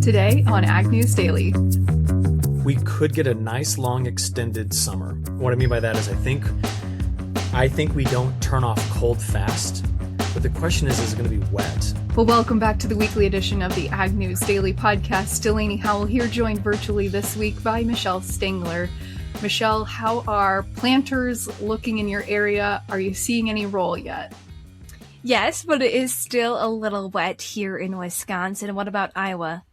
Today on Ag News Daily. We could get a nice long extended summer. What I mean by that is I think we don't turn off cold fast, but the question is it going to be wet? Well, welcome back to the weekly edition of the Ag News Daily podcast. Delaney Howell here, joined virtually this week by Michelle Stengler. Michelle, how are planters looking in your area? Are you seeing any roll yet? Yes, but it is still a little wet here in Wisconsin. What about Iowa?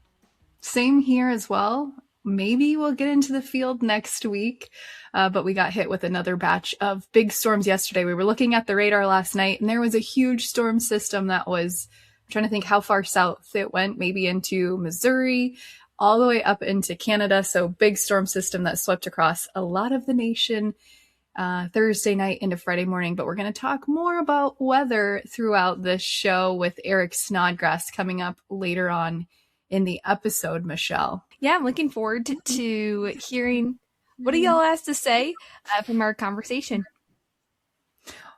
Same here as well. Maybe we'll get into the field next week, but we got hit with another batch of big storms yesterday. We were looking at the radar last night, and there was a huge storm system that was, I'm trying to think how far south it went, maybe into Missouri, all the way up into Canada. So big storm system that swept across a lot of the nation Thursday night into Friday morning. But we're going to talk more about weather throughout this show with Eric Snodgrass coming up later on in the episode, Michelle. Yeah, I'm looking forward to hearing what do y'all has to say from our conversation.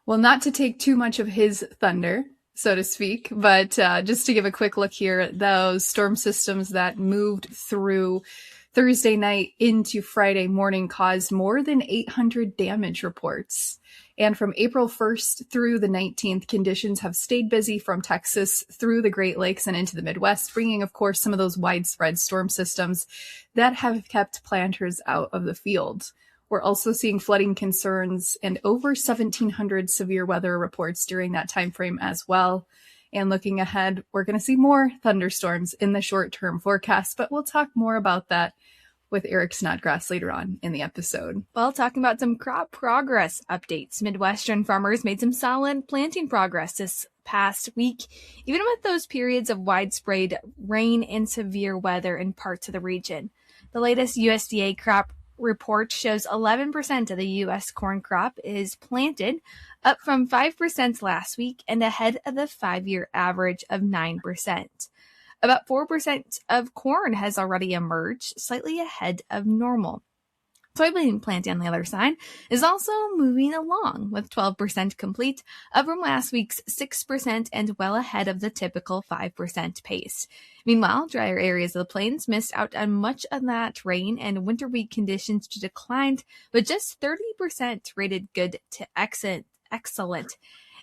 Well, not to take too much of his thunder, so to speak, but just to give a quick look here, those storm systems that moved through Thursday night into Friday morning caused more than 800 damage reports. And from April 1st through the 19th, conditions have stayed busy from Texas through the Great Lakes and into the Midwest, bringing, of course, some of those widespread storm systems that have kept planters out of the field. We're also seeing flooding concerns and over 1,700 severe weather reports during that time frame as well. And looking ahead, we're going to see more thunderstorms in the short-term forecast, but we'll talk more about that with Eric Snodgrass later on in the episode. Well, talking about some crop progress updates, Midwestern farmers made some solid planting progress this past week, even with those periods of widespread rain and severe weather in parts of the region. The latest USDA crop report shows 11% of the U.S. corn crop is planted, up from 5% last week and ahead of the 5-year average of 9%. About 4% of corn has already emerged, slightly ahead of normal. Soybean planting, on the other side, is also moving along, with 12% complete, up from last week's 6% and well ahead of the typical 5% pace. Meanwhile, drier areas of the plains missed out on much of that rain, and winter wheat conditions declined, with just 30% rated good to excellent.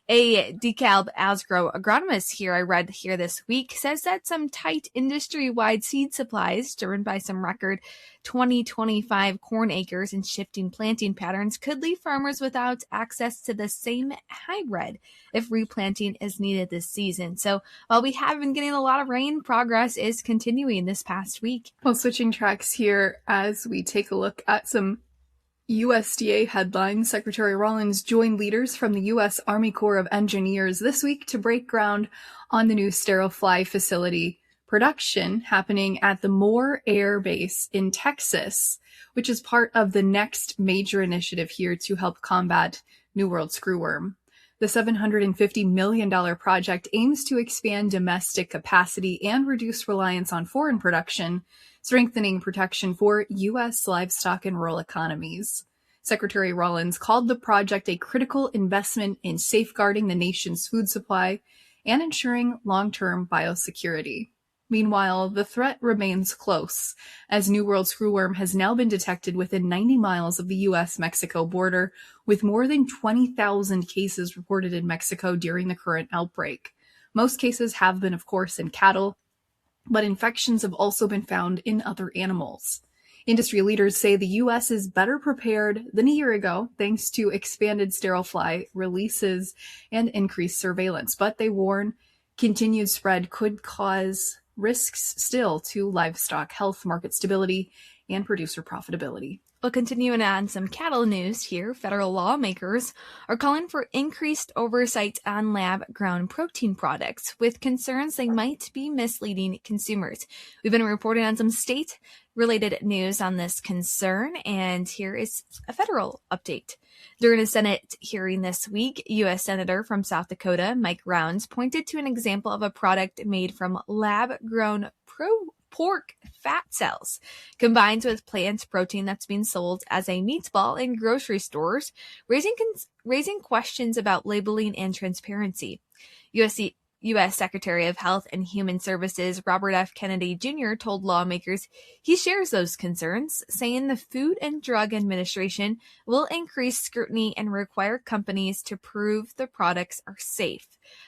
A DeKalb Asgrow agronomist here I read here this week says that some tight industry-wide seed supplies, driven by some record 2025 corn acres and shifting planting patterns, could leave farmers without access to the same hybrid if replanting is needed this season. So while we have been getting a lot of rain, progress is continuing this past week. Well, switching tracks here as we take a look at some USDA headlines. Secretary Rollins joined leaders from the U.S. Army Corps of Engineers this week to break ground on the new sterile fly facility production happening at the Moore Air Base in Texas, which is part of the next major initiative here to help combat New World screwworm. The $750 million project aims to expand domestic capacity and reduce reliance on foreign production, strengthening protection for U.S. livestock and rural economies. Secretary Rollins called the project a critical investment in safeguarding the nation's food supply and ensuring long-term biosecurity. Meanwhile, the threat remains close, as New World screwworm has now been detected within 90 miles of the U.S.-Mexico border, with more than 20,000 cases reported in Mexico during the current outbreak. Most cases have been, of course, in cattle, but infections have also been found in other animals. Industry leaders say the U.S. is better prepared than a year ago thanks to expanded sterile fly releases and increased surveillance, but they warn continued spread could cause risks still to livestock health, market stability, and producer profitability. Well, continuing on some cattle news here, federal lawmakers are calling for increased oversight on lab-grown protein products, with concerns they might be misleading consumers. We've been reporting on some state-related news on this concern, and here is a federal update. During a Senate hearing this week, U.S. Senator from South Dakota, Mike Rounds, pointed to an example of a product made from lab-grown pork fat cells combined with plant protein that's being sold as a meatball in grocery stores, raising questions about labeling and transparency. U.S. Secretary of Health and Human Services Robert F. Kennedy Jr. told lawmakers he shares those concerns, saying the Food and Drug Administration will increase scrutiny and require companies to prove the products are safe.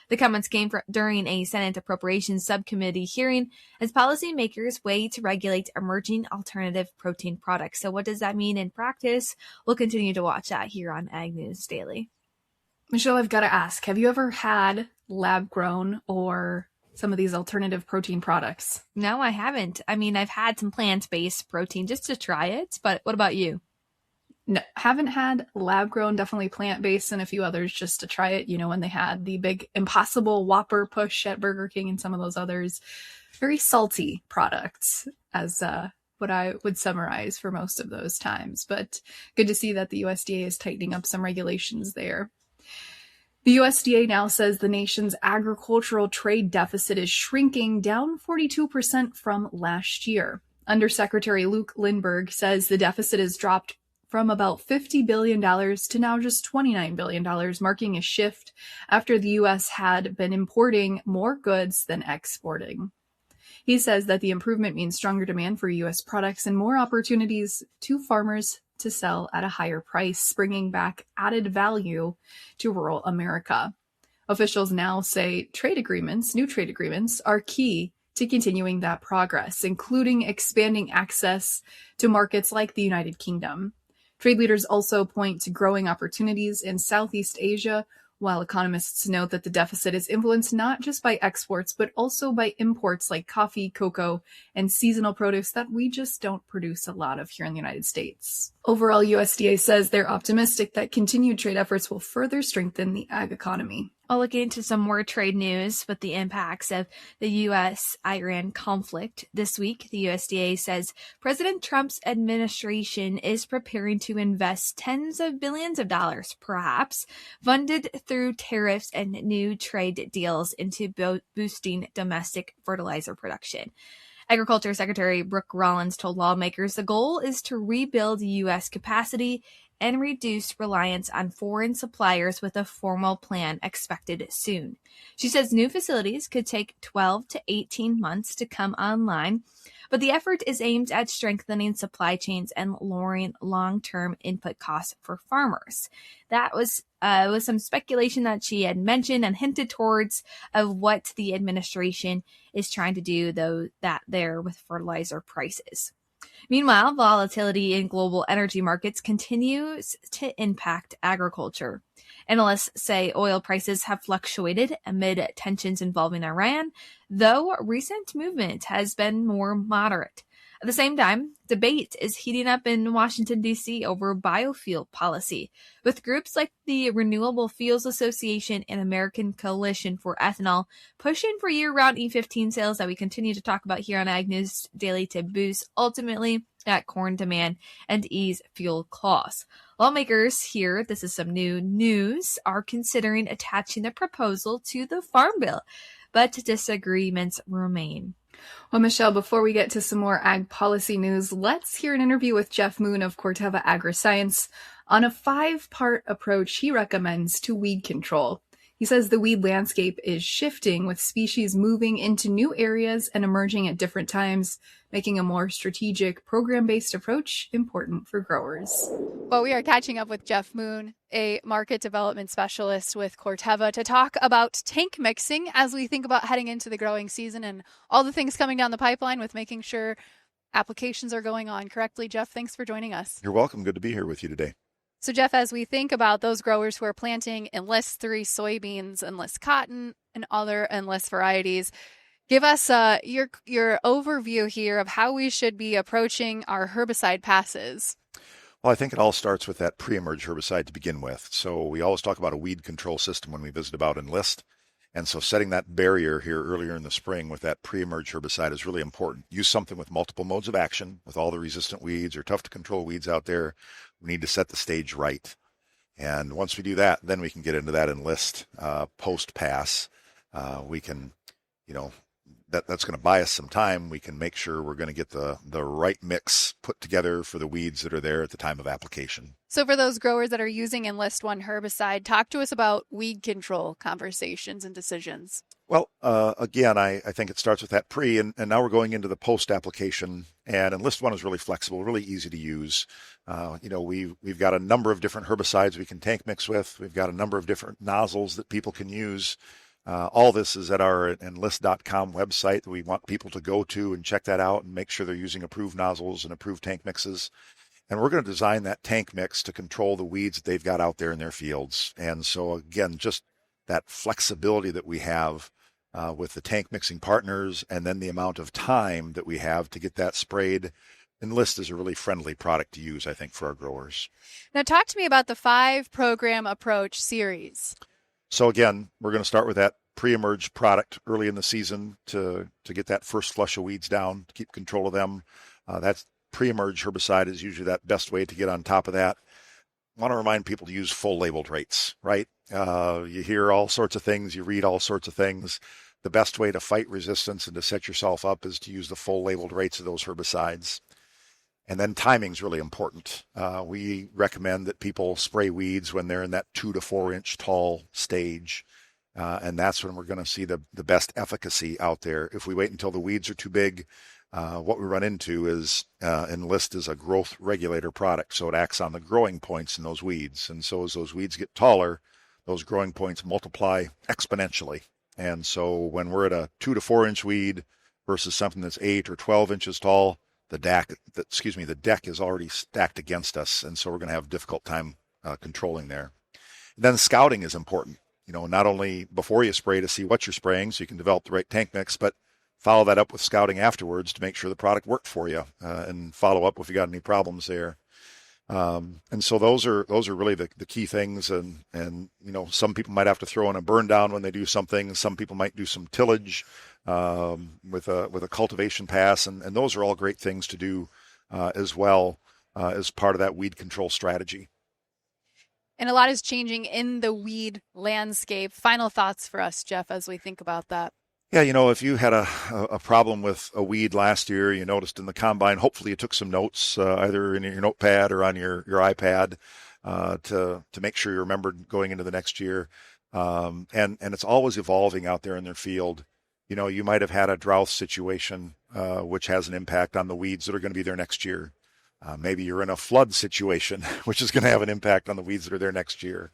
The comments came during a Senate Appropriations Subcommittee hearing as policymakers weigh to regulate emerging alternative protein products. So what does that mean in practice? We'll continue to watch that here on Ag News Daily. Michelle, I've got to ask, have you ever had lab-grown or some of these alternative protein products? No, I haven't. I mean, I've had some plant-based protein just to try it, but what about you? No, haven't had lab-grown, definitely plant-based, and a few others just to try it. You know, when they had the big Impossible Whopper push at Burger King and some of those others. Very salty products, as what I would summarize for most of those times. But good to see that the USDA is tightening up some regulations there. The USDA now says the nation's agricultural trade deficit is shrinking, down 42% from last year. Undersecretary Luke Lindbergh says the deficit has dropped from about $50 billion to now just $29 billion, marking a shift after the U.S. had been importing more goods than exporting. He says that the improvement means stronger demand for U.S. products and more opportunities to farmers to sell at a higher price, bringing back added value to rural America. Officials now say new trade agreements, are key to continuing that progress, including expanding access to markets like the United Kingdom. Trade leaders also point to growing opportunities in Southeast Asia, while economists note that the deficit is influenced not just by exports, but also by imports like coffee, cocoa, and seasonal produce that we just don't produce a lot of here in the United States. Overall, USDA says they're optimistic that continued trade efforts will further strengthen the ag economy. I'll look into some more trade news with the impacts of the U.S.-Iran conflict. This week, the USDA says President Trump's administration is preparing to invest tens of billions of dollars, perhaps, funded through tariffs and new trade deals into boosting domestic fertilizer production. Agriculture Secretary Brooke Rollins told lawmakers the goal is to rebuild U.S. capacity and reduce reliance on foreign suppliers with a formal plan expected soon. She says new facilities could take 12 to 18 months to come online, but the effort is aimed at strengthening supply chains and lowering long-term input costs for farmers. That was some speculation that she had mentioned and hinted towards of what the administration is trying to do, though, that there with fertilizer prices. Meanwhile, volatility in global energy markets continues to impact agriculture. Analysts say oil prices have fluctuated amid tensions involving Iran, though recent movement has been more moderate. At the same time, debate is heating up in Washington, D.C. over biofuel policy, with groups like the Renewable Fuels Association and American Coalition for Ethanol pushing for year-round E15 sales that we continue to talk about here on Ag News Daily to boost ultimately that corn demand and ease fuel costs. Lawmakers here, this is some new news, are considering attaching the proposal to the Farm Bill, but disagreements remain. Well, Michelle, before we get to some more ag policy news, let's hear an interview with Jeff Moon of Corteva Agriscience on a 5-part approach he recommends to weed control. He says the weed landscape is shifting, with species moving into new areas and emerging at different times, making a more strategic, program-based approach important for growers. Well, we are catching up with Jeff Moon, a market development specialist with Corteva, to talk about tank mixing as we think about heading into the growing season and all the things coming down the pipeline with making sure applications are going on correctly. Jeff, thanks for joining us. You're welcome. Good to be here with you today. So, Jeff, as we think about those growers who are planting Enlist 3 soybeans, Enlist cotton, and other Enlist varieties, give us your overview here of how we should be approaching our herbicide passes. Well, I think it all starts with that pre-emerge herbicide to begin with. So we always talk about a weed control system when we visit about Enlist. And so setting that barrier here earlier in the spring with that pre-emerge herbicide is really important. Use something with multiple modes of action. With all the resistant weeds or tough to control weeds out there, we need to set the stage right. And once we do that, then we can get into that Enlist post-pass. We can, that's going to buy us some time. We can make sure we're going to get the right mix put together for the weeds that are there at the time of application. So for those growers that are using Enlist One herbicide, talk to us about weed control conversations and decisions. Well, again, I think it starts with that pre, and now we're going into the post application. And Enlist One is really flexible, really easy to use. We've got a number of different herbicides we can tank mix with. We've got a number of different nozzles that people can use. All this is at our enlist.com website that we want people to go to and check that out and make sure they're using approved nozzles and approved tank mixes. And we're going to design that tank mix to control the weeds that they've got out there in their fields. And so, again, just that flexibility that we have with the tank mixing partners, and then the amount of time that we have to get that sprayed. Enlist is a really friendly product to use, I think, for our growers. Now talk to me about the 5-program approach series. So again, we're going to start with that pre-emerge product early in the season to get that first flush of weeds down, to keep control of them. That's pre-emerge herbicide is usually that best way to get on top of that. I want to remind people to use full labeled rates, right? You hear all sorts of things, you read all sorts of things. The best way to fight resistance and to set yourself up is to use the full labeled rates of those herbicides. And then timing is really important. We recommend that people spray weeds when they're in that 2 to 4 inch tall stage. And that's when we're going to see the best efficacy out there. If we wait until the weeds are too big, what we run into is Enlist is a growth regulator product. So it acts on the growing points in those weeds. And so as those weeds get taller, those growing points multiply exponentially. And so when we're at a 2 to 4 inch weed versus something that's 8 or 12 inches tall, the deck is already stacked against us. And so we're going to have a difficult time controlling there. And then scouting is important. Not only before you spray to see what you're spraying so you can develop the right tank mix, but follow that up with scouting afterwards to make sure the product worked for you and follow up if you got any problems there. And so those are really the key things. And some people might have to throw in a burn down when they do something. Some people might do some tillage with a cultivation pass. And those are all great things to do as well as part of that weed control strategy. And a lot is changing in the weed landscape. Final thoughts for us, Jeff, as we think about that. Yeah, if you had a problem with a weed last year, you noticed in the combine, hopefully you took some notes either in your notepad or on your iPad to make sure you remembered going into the next year. And it's always evolving out there in their field. You might have had a drought situation which has an impact on the weeds that are going to be there next year. Maybe you're in a flood situation, which is going to have an impact on the weeds that are there next year.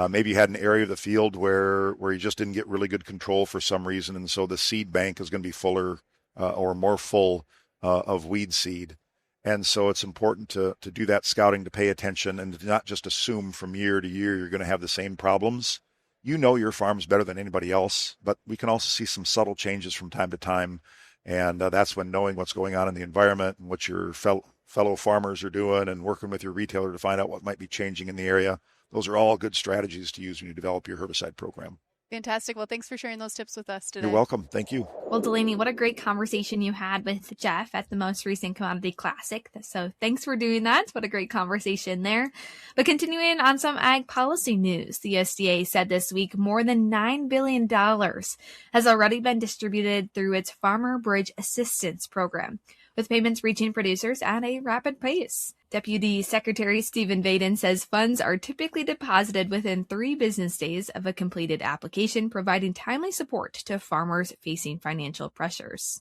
Maybe you had an area of the field where you just didn't get really good control for some reason, and so the seed bank is going to be fuller or more full of weed seed. And so it's important to do that scouting, to pay attention, and to not just assume from year to year you're going to have the same problems. Your farm's better than anybody else, but we can also see some subtle changes from time to time, and that's when knowing what's going on in the environment and what your fellow farmers are doing and working with your retailer to find out what might be changing in the area. Those are all good strategies to use when you develop your herbicide program. Fantastic. Well, thanks for sharing those tips with us today. You're welcome. Thank you. Well, Delaney, what a great conversation you had with Jeff at the most recent Commodity Classic. So thanks for doing that. What a great conversation there. But continuing on some ag policy news, the USDA said this week more than $9 billion has already been distributed through its Farmer Bridge Assistance Program, with payments reaching producers at a rapid pace. Deputy Secretary Stephen Vaden says funds are typically deposited within 3 business days of a completed application, providing timely support to farmers facing financial pressures.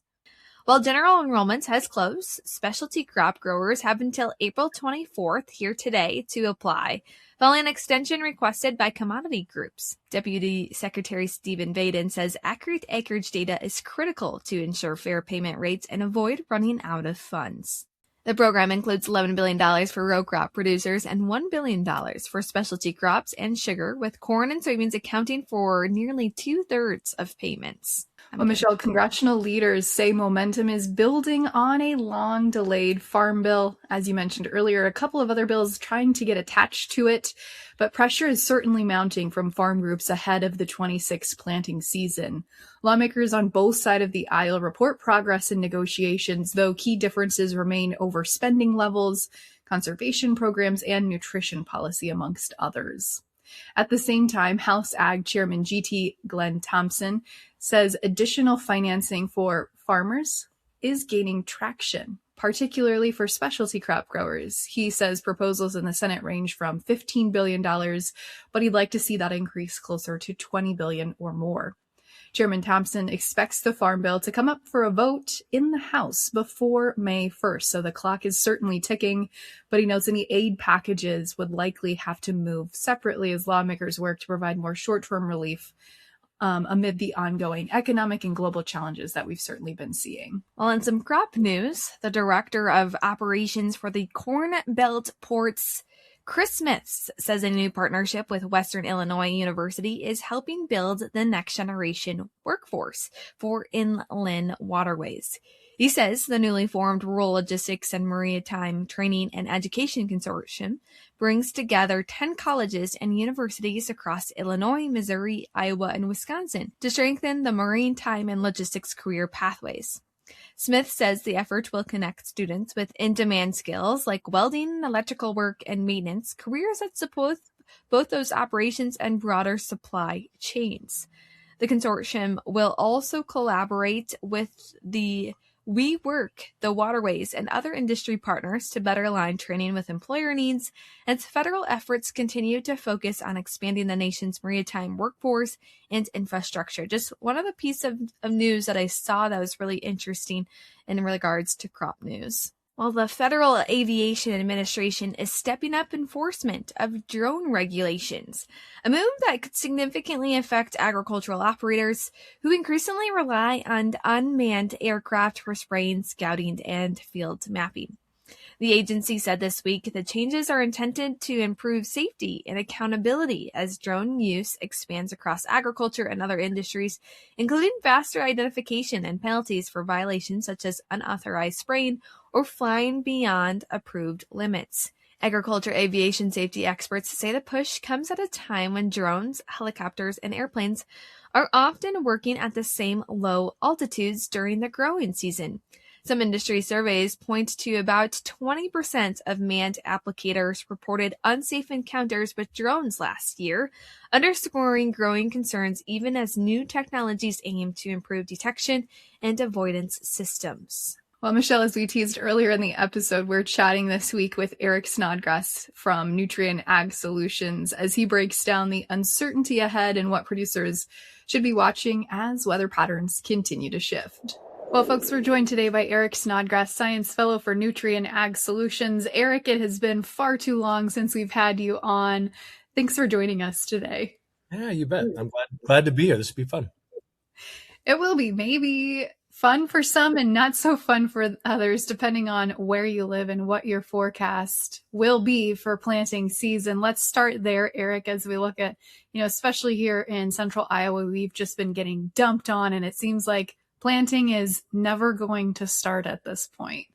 While general enrollment has closed, specialty crop growers have until April 24th here today to apply, following an extension requested by commodity groups. Deputy Secretary Stephen Vaden says accurate acreage data is critical to ensure fair payment rates and avoid running out of funds. The program includes $11 billion for row crop producers and $1 billion for specialty crops and sugar, with corn and soybeans accounting for nearly 2/3 of payments. Well, Michelle, congressional leaders say momentum is building on a long-delayed farm bill. As you mentioned earlier, a couple of other bills trying to get attached to it, but pressure is certainly mounting from farm groups ahead of the 26 planting season. Lawmakers on both sides of the aisle report progress in negotiations, though key differences remain over spending levels, conservation programs, and nutrition policy, amongst others. At the same time, House Ag Chairman G.T. Glenn Thompson says additional financing for farmers is gaining traction, particularly for specialty crop growers. He says proposals in the Senate range from $15 billion, but he'd like to see that increase closer to $20 billion or more. Chairman Thompson expects the Farm Bill to come up for a vote in the House before May 1st, so the clock is certainly ticking, but he notes any aid packages would likely have to move separately as lawmakers work to provide more short-term relief amid the ongoing economic and global challenges that we've certainly been seeing. Well, in some crop news, the director of operations for the Corn Belt Ports, Chris Smith, says a new partnership with Western Illinois University is helping build the next generation workforce for inland waterways. He says the newly formed Rural Logistics and Maritime Training and Education Consortium brings together 10 colleges and universities across Illinois, Missouri, Iowa, and Wisconsin to strengthen the maritime and logistics career pathways. Smith says the effort will connect students with in-demand skills like welding, electrical work, and maintenance, careers that support both those operations and broader supply chains. The consortium will also collaborate with the We Work, the Waterways, and other industry partners to better align training with employer needs, as federal efforts continue to focus on expanding the nation's maritime workforce and infrastructure. Just one other piece of news that I saw that was really interesting in regards to crop news. Well, the Federal Aviation Administration is stepping up enforcement of drone regulations, a move that could significantly affect agricultural operators who increasingly rely on unmanned aircraft for spraying, scouting, and field mapping. The agency said this week the changes are intended to improve safety and accountability as drone use expands across agriculture and other industries, including faster identification and penalties for violations such as unauthorized spraying or flying beyond approved limits. Agriculture aviation safety experts say the push comes at a time when drones, helicopters, and airplanes are often working at the same low altitudes during the growing season. Some industry surveys point to about 20% of manned applicators reported unsafe encounters with drones last year, underscoring growing concerns even as new technologies aim to improve detection and avoidance systems. Well, Michelle, as we teased earlier in the episode, we're chatting this week with Eric Snodgrass from Nutrien Ag Solutions as he breaks down the uncertainty ahead and what producers should be watching as weather patterns continue to shift. Well, folks, we're joined today by Eric Snodgrass, Science Fellow for Nutrien Ag Solutions. Eric, it has been far too long since we've had you on. Thanks for joining us today. Yeah, you bet. I'm glad to be here. This will be fun. It will be. Maybe fun for some and not so fun for others, depending on where you live and what your forecast will be for planting season. Let's start there, Eric, as we look at, especially here in central Iowa, we've just been getting dumped on, and it seems like planting is never going to start at this point.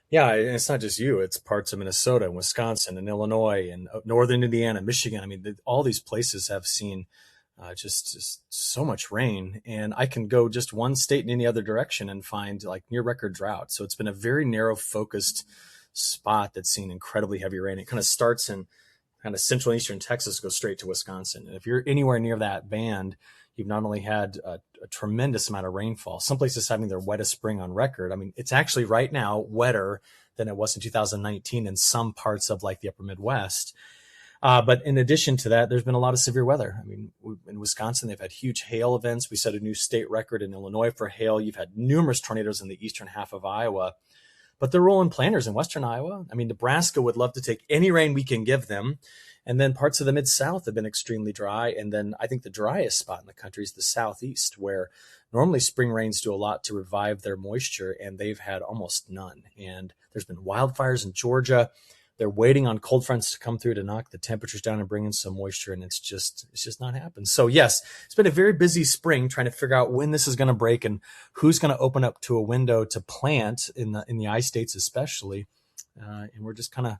Yeah, and it's not just you. It's parts of Minnesota and Wisconsin and Illinois and northern Indiana, Michigan. I mean, all these places have seen just so much rain. And I can go just one state in any other direction and find like near record drought. So it's been a very narrow focused spot that's seen incredibly heavy rain. It kind of starts in kind of central and eastern Texas, goes straight to Wisconsin. And if you're anywhere near that band, you've not only had a tremendous amount of rainfall, some places having their wettest spring on record. I mean, it's actually right now wetter than it was in 2019 in some parts of like the upper Midwest. But in addition to that, there's been a lot of severe weather. I mean, in Wisconsin, they've had huge hail events. We set a new state record in Illinois for hail. You've had numerous tornadoes in the eastern half of Iowa. But they're rolling planters in western Iowa. I mean, Nebraska would love to take any rain we can give them. And then parts of the Mid-South have been extremely dry. And then I think the driest spot in the country is the Southeast, where normally spring rains do a lot to revive their moisture, and they've had almost none. And there's been wildfires in Georgia. They're waiting on cold fronts to come through to knock the temperatures down and bring in some moisture, and it's just not happened. So yes, it's been a very busy spring trying to figure out when this is going to break and who's going to open up to a window to plant in the I states especially. And we're just kind of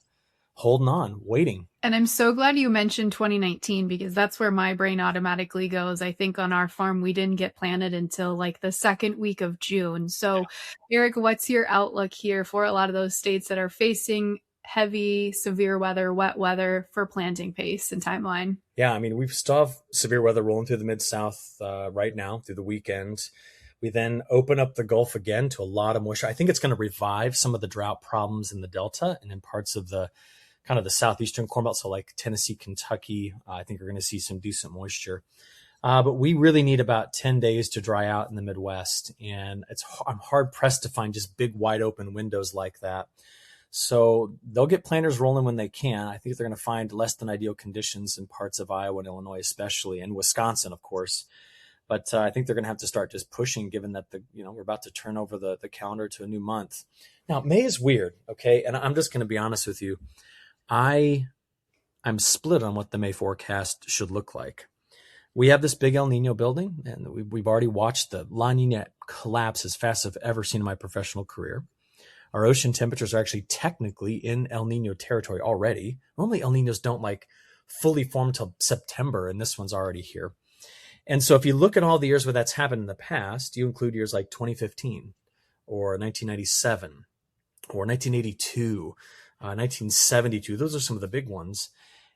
holding on, waiting. And I'm so glad you mentioned 2019 because that's where my brain automatically goes. I think on our farm, we didn't get planted until like the second week of June. So Eric, what's your outlook here for a lot of those states that are facing heavy, severe weather, wet weather for planting pace and timeline? Yeah, I mean, we still have severe weather rolling through the Mid-South right now through the weekend. We then open up the Gulf again to a lot of moisture. I think it's going to revive some of the drought problems in the Delta and in parts of the kind of the southeastern Corn Belt. So like Tennessee, Kentucky, I think we're going to see some decent moisture. But we really need about 10 days to dry out in the Midwest. And I'm hard pressed to find just big, wide open windows like that. So they'll get planters rolling when they can. I think they're going to find less than ideal conditions in parts of Iowa and Illinois, especially, and Wisconsin, of course. But I think they're going to have to start just pushing, given that we're about to turn over the calendar to a new month. Now, May is weird, okay? And I'm just going to be honest with you. I'm split on what the May forecast should look like. We have this big El Nino building, and we've already watched the La Nina collapse as fast as I've ever seen in my professional career. Our ocean temperatures are actually technically in El Nino territory already. Normally El Ninos don't fully form till September, and this one's already here. And so if you look at all the years where that's happened in the past, you include years like 2015 or 1997 or 1982, 1972. Those are some of the big ones.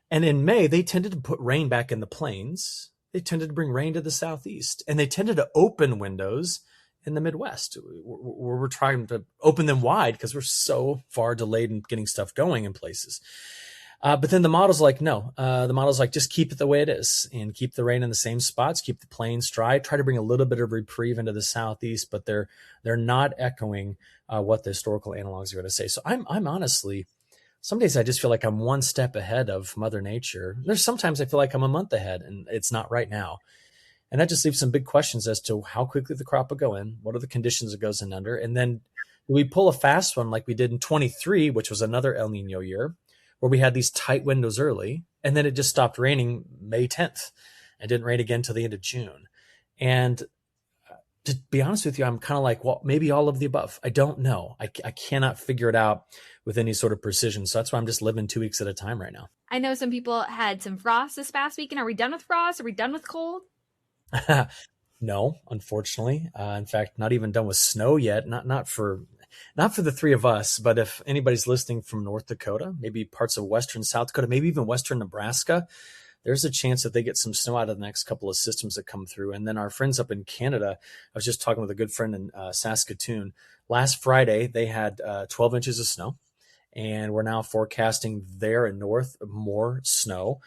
And in May, they tended to put rain back in the plains. They tended to bring rain to the southeast, and they tended to open windows in the Midwest. We're trying to open them wide because we're so far delayed in getting stuff going in places. But then the model's like, no, the model's like, just keep it the way it is and keep the rain in the same spots, keep the plains dry, try to bring a little bit of reprieve into the southeast, but they're not echoing what the historical analogs are going to say. So I'm honestly, some days I just feel like I'm one step ahead of Mother Nature. There's sometimes I feel like I'm a month ahead, and it's not right now. And that just leaves some big questions as to how quickly the crop will go in, what are the conditions it goes in under, and then do we pull a fast one like we did in 23, which was another El Nino year, where we had these tight windows early, and then it just stopped raining May 10th and didn't rain again till the end of June. And to be honest with you, I'm kind of like, well, maybe all of the above. I don't know. I cannot figure it out with any sort of precision. So that's why I'm just living 2 weeks at a time right now. I know some people had some frost this past weekend. Are we done with frost? Are we done with cold? No, unfortunately. In fact, not even done with snow yet. Not for the three of us, but if anybody's listening from North Dakota, maybe parts of western South Dakota, maybe even western Nebraska, there's a chance that they get some snow out of the next couple of systems that come through. And then our friends up in Canada, I was just talking with a good friend in Saskatoon. Last Friday, they had 12 inches of snow, and we're now forecasting there in north more snow.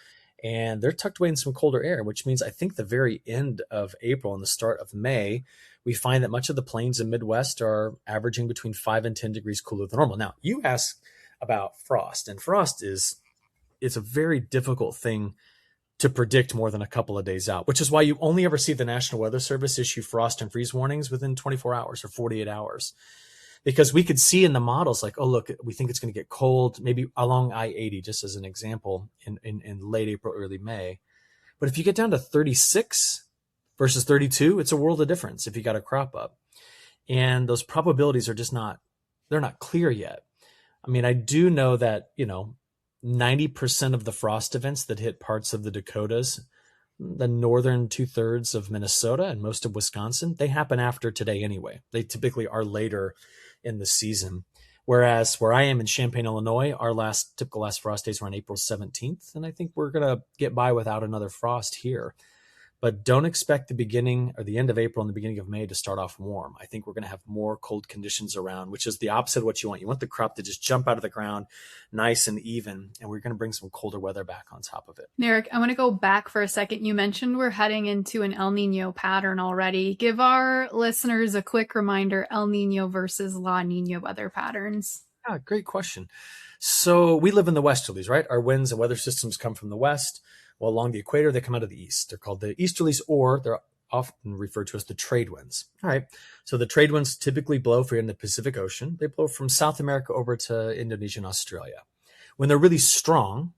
And they're tucked away in some colder air, which means I think the very end of April and the start of May, we find that much of the plains and Midwest are averaging between 5 and 10 degrees cooler than normal. Now, you asked about frost, and frost it's a very difficult thing to predict more than a couple of days out, which is why you only ever see the National Weather Service issue frost and freeze warnings within 24 hours or 48 hours. Because we could see in the models like, oh, look, we think it's going to get cold, maybe along I-80, just as an example, in late April, early May. But if you get down to 36 versus 32, it's a world of difference if you got a crop up. And those probabilities are just they're not clear yet. I mean, I do know that, 90% of the frost events that hit parts of the Dakotas, the northern 2/3 of Minnesota and most of Wisconsin, they happen after today anyway. They typically are later in the season. Whereas where I am in Champaign, Illinois, our typical last frost days were on April 17th. And I think we're going to get by without another frost here. But don't expect the beginning or the end of April and the beginning of May to start off warm. I think we're going to have more cold conditions around, which is the opposite of what you want. You want the crop to just jump out of the ground nice and even, and we're going to bring some colder weather back on top of it. Eric, I want to go back for a second. You mentioned we're heading into an El Nino pattern already. Give our listeners a quick reminder, El Nino versus La Nina weather patterns. Yeah, great question. So we live in the westerlies, right? Our winds and weather systems come from the west. Well, along the equator, they come out of the east. They're called the easterlies, or they're often referred to as the trade winds. All right. So the trade winds typically blow if you're in the Pacific Ocean. They blow from South America over to Indonesia and Australia. When they're really strong,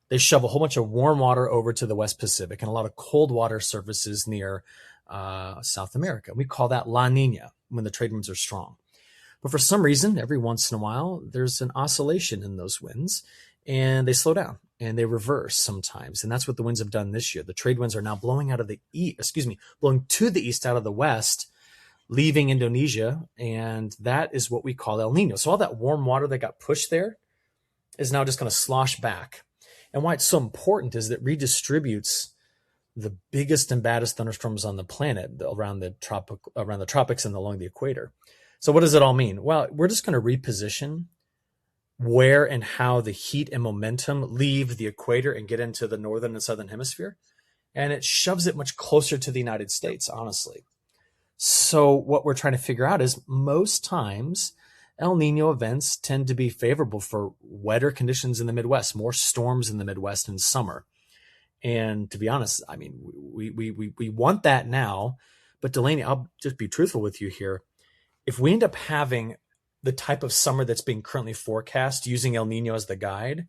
they shove a whole bunch of warm water over to the West Pacific and a lot of cold water surfaces near South America. We call that La Nina when the trade winds are strong. But for some reason, every once in a while, there's an oscillation in those winds, and they slow down and they reverse sometimes. And that's what the winds have done this year. The trade winds are now blowing blowing to the east out of the west, leaving Indonesia. And that is what we call El Nino. So all that warm water that got pushed there is now just going to slosh back. And why it's so important is that it redistributes the biggest and baddest thunderstorms on the planet around the tropics and along the equator. So what does it all mean? Well, we're just going to reposition where and how the heat and momentum leave the equator and get into the northern and southern hemisphere. And it shoves it much closer to the United States, honestly. So what we're trying to figure out is most times El Nino events tend to be favorable for wetter conditions in the Midwest, more storms in the Midwest in summer. And to be honest, I mean, we want that now. But Delaney, I'll just be truthful with you here. If we end up having the type of summer that's being currently forecast using El Nino as the guide,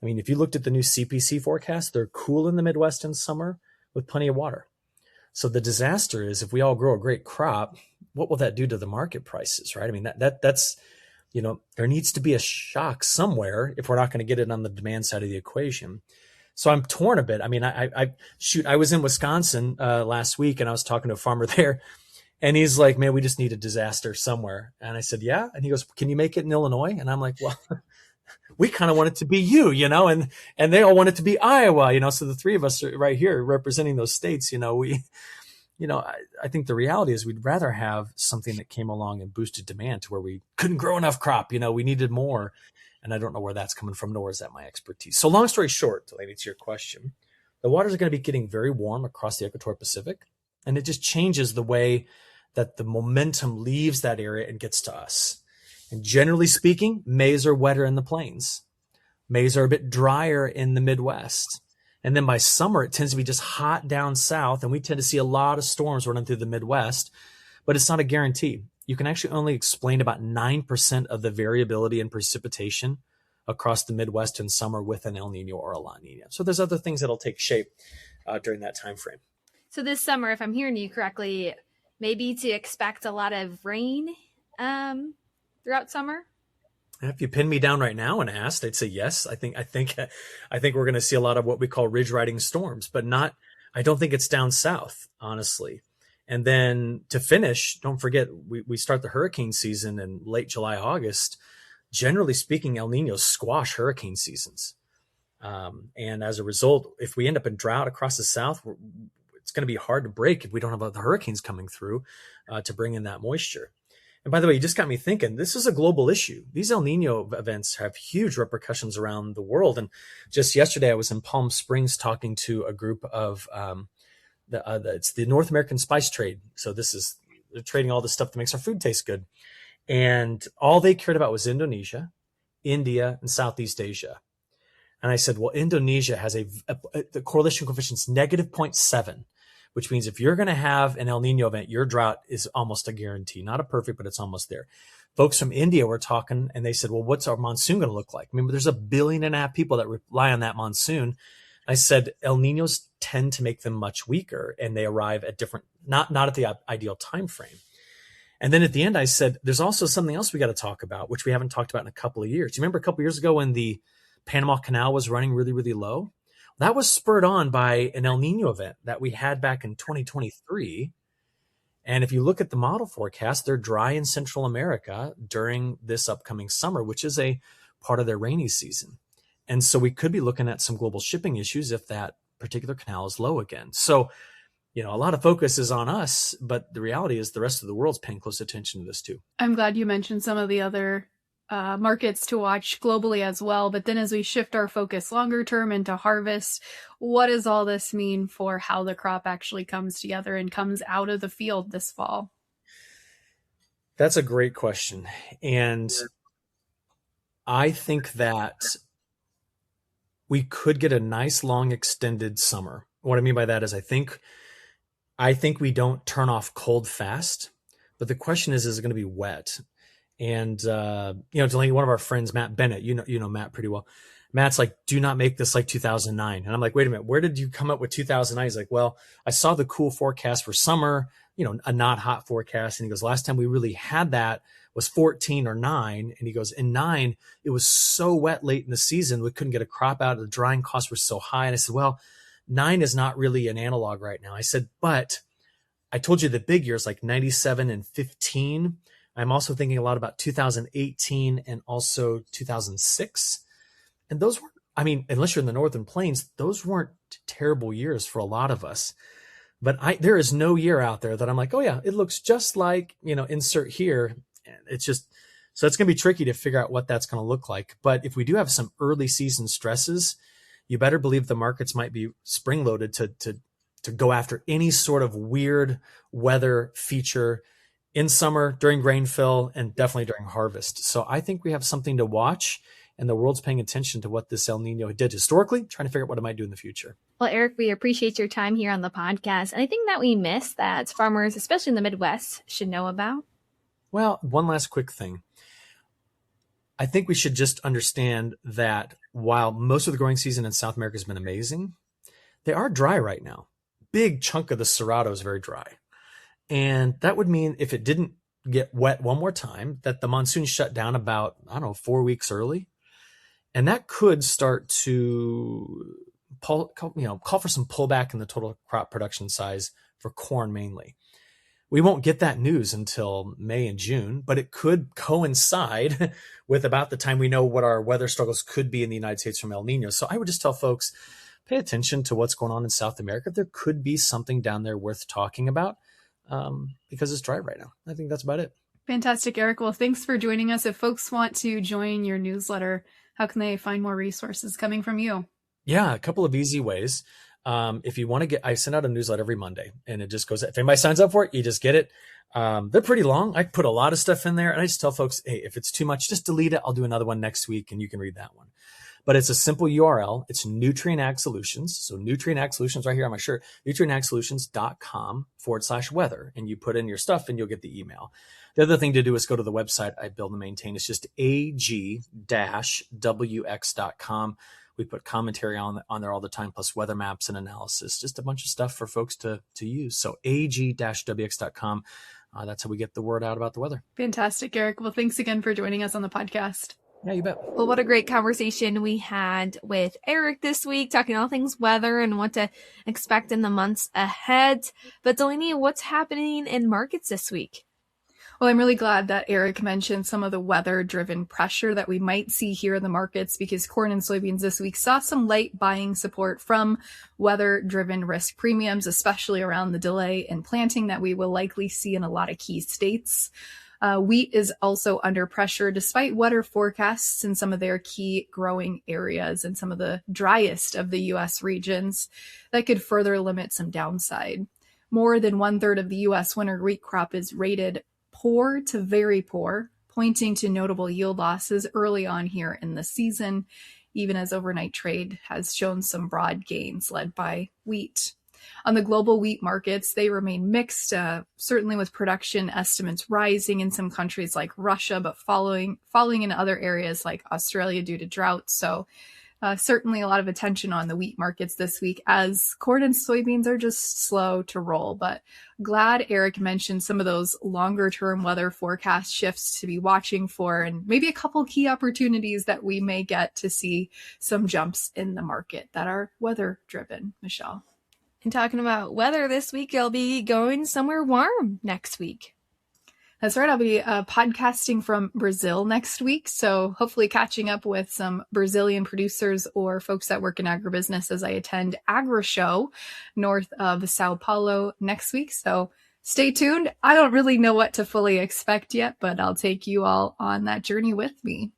I mean, if you looked at the new CPC forecast, they're cool in the Midwest in summer with plenty of water. So the disaster is if we all grow a great crop, what will that do to the market prices, right? I mean, that's, you know, there needs to be a shock somewhere if we're not going to get it on the demand side of the equation. So I'm torn a bit. I mean, I was in Wisconsin last week and I was talking to a farmer there and he's like, man, we just need a disaster somewhere. And I said, yeah. And he goes, can you make it in Illinois? And I'm like, well, we kind of want it to be you know, and they all want it to be Iowa, you know, so the three of us are right here representing those states, you know, I think the reality is we'd rather have something that came along and boosted demand to where we couldn't grow enough crop, you know, we needed more. And I don't know where that's coming from, nor is that my expertise. So long story short, Delaney, to your question, the waters are going to be getting very warm across the Equatorial Pacific. And it just changes the way that the momentum leaves that area and gets to us. And generally speaking, Mays are wetter in the plains. Mays are a bit drier in the Midwest. And then by summer, it tends to be just hot down south. And we tend to see a lot of storms running through the Midwest, but it's not a guarantee. You can actually only explain about 9% of the variability in precipitation across the Midwest in summer with an El Nino or a La Nina. So there's other things that'll take shape during that time frame. So this summer, if I'm hearing you correctly, maybe to expect a lot of rain throughout summer? If you pinned me down right now and asked, I'd say yes. I think we're going to see a lot of what we call ridge riding storms, but I don't think it's down south, honestly. And then to finish, don't forget, we start the hurricane season in late July, August. Generally speaking, El Niños squash hurricane seasons. And as a result, if we end up in drought across the south, it's going to be hard to break if we don't have the hurricanes coming through to bring in that moisture. And by the way, you just got me thinking, this is a global issue. These El Nino events have huge repercussions around the world. And just yesterday, I was in Palm Springs talking to a group of it's the North American spice trade. So they're trading all the stuff that makes our food taste good. And all they cared about was Indonesia, India, and Southeast Asia. And I said, well, Indonesia has the correlation coefficient is negative 0.7, which means if you're going to have an El Nino event, your drought is almost a guarantee. Not a perfect, but it's almost there. Folks from India were talking and they said, well, what's our monsoon going to look like? I mean, there's 1.5 billion people that rely on that monsoon. I said, El Ninos tend to make them much weaker and they arrive at not at the ideal time frame. And then at the end, I said, there's also something else we got to talk about, which we haven't talked about in a couple of years. Do you remember a couple of years ago when the Panama Canal was running really, really low? That was spurred on by an El Nino event that we had back in 2023. And if you look at the model forecast, they're dry in Central America during this upcoming summer, which is a part of their rainy season. And so we could be looking at some global shipping issues if that particular canal is low again. So, a lot of focus is on us, but the reality is the rest of the world's paying close attention to this too. I'm glad you mentioned some of the other markets to watch globally as well. But then as we shift our focus longer term into harvest, what does all this mean for how the crop actually comes together and comes out of the field this fall? That's a great question. And I think that we could get a nice long extended summer. What I mean by that is I think we don't turn off cold fast, but the question is it going to be wet? And, Delaney, one of our friends, Matt Bennett, you know Matt pretty well. Matt's like, do not make this like 2009. And I'm like, wait a minute, where did you come up with 2009? He's like, well, I saw the cool forecast for summer, a not hot forecast. And he goes, last time we really had that was 14 or 9. And he goes, in 9, it was so wet late in the season, we couldn't get a crop out. The drying costs were so high. And I said, well, 9 is not really an analog right now. I said, but I told you the big years like 97 and 15. I'm also thinking a lot about 2018 and also 2006. And those weren't, I mean, unless you're in the Northern Plains, those weren't terrible years for a lot of us. But there is no year out there that I'm like, oh yeah, it looks just like, insert here. It's just, so it's going to be tricky to figure out what that's going to look like. But if we do have some early season stresses, you better believe the markets might be spring loaded to go after any sort of weird weather feature in summer, during grain fill, and definitely during harvest. So I think we have something to watch, and the world's paying attention to what this El Nino did historically, trying to figure out what it might do in the future. Well, Eric, we appreciate your time here on the podcast. Anything that we missed that farmers, especially in the Midwest, should know about? Well, one last quick thing. I think we should just understand that while most of the growing season in South America has been amazing, they are dry right now. Big chunk of the Cerrado is very dry. And that would mean if it didn't get wet one more time, that the monsoon shut down about, 4 weeks early. And that could start to call for some pullback in the total crop production size for corn mainly. We won't get that news until May and June, but it could coincide with about the time we know what our weather struggles could be in the United States from El Nino. So I would just tell folks, pay attention to what's going on in South America. There could be something down there worth talking about because it's dry right now. I think that's about it. Fantastic, Eric. Well, thanks for joining us. If folks want to join your newsletter, how can they find more resources coming from you? Yeah, a couple of easy ways. If you want to I send out a newsletter every Monday, and it just goes, if anybody signs up for it, you just get it. They're pretty long. I put a lot of stuff in there, and I just tell folks, hey, if it's too much, just delete it. I'll do another one next week, and you can read that one. But it's a simple URL. It's Nutrient Ag Solutions. So Nutrient Ag Solutions right here on my shirt, nutrientagsolutions.com/weather. And you put in your stuff and you'll get the email. The other thing to do is go to the website I build and maintain. It's just ag-wx.com. We put commentary on there all the time, plus weather maps and analysis, just a bunch of stuff for folks to use. So ag-wx.com. That's how we get the word out about the weather. Fantastic, Eric. Well, thanks again for joining us on the podcast. Yeah, you bet. Well, what a great conversation we had with Eric this week, talking all things weather and what to expect in the months ahead. But Delaney, what's happening in markets this week? Well, I'm really glad that Eric mentioned some of the weather-driven pressure that we might see here in the markets, because corn and soybeans this week saw some light buying support from weather-driven risk premiums, especially around the delay in planting that we will likely see in a lot of key states. Wheat is also under pressure despite wetter forecasts in some of their key growing areas and some of the driest of the U.S. regions that could further limit some downside. More than 1/3 of the U.S. winter wheat crop is rated poor to very poor, pointing to notable yield losses early on here in the season, even as overnight trade has shown some broad gains led by wheat. On the global wheat markets, they remain mixed, certainly with production estimates rising in some countries like Russia, but falling in other areas like Australia due to drought. So certainly a lot of attention on the wheat markets this week, as corn and soybeans are just slow to roll. But glad Eric mentioned some of those longer term weather forecast shifts to be watching for, and maybe a couple key opportunities that we may get to see some jumps in the market that are weather driven. Michelle. And talking about weather this week, I'll be going somewhere warm next week. That's right. I'll be podcasting from Brazil next week. So hopefully catching up with some Brazilian producers or folks that work in agribusiness as I attend AgriShow north of Sao Paulo next week. So stay tuned. I don't really know what to fully expect yet, but I'll take you all on that journey with me.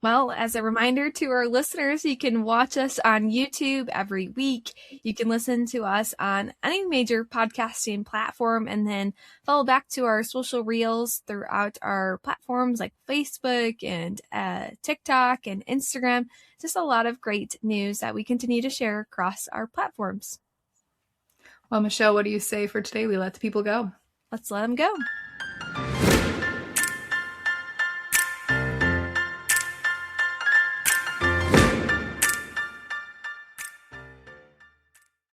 Well, as a reminder to our listeners, you can watch us on YouTube every week. You can listen to us on any major podcasting platform, and then follow back to our social reels throughout our platforms like Facebook and TikTok and Instagram. Just a lot of great news that we continue to share across our platforms. Well, Michelle, what do you say for today? We let the people go. Let's let them go.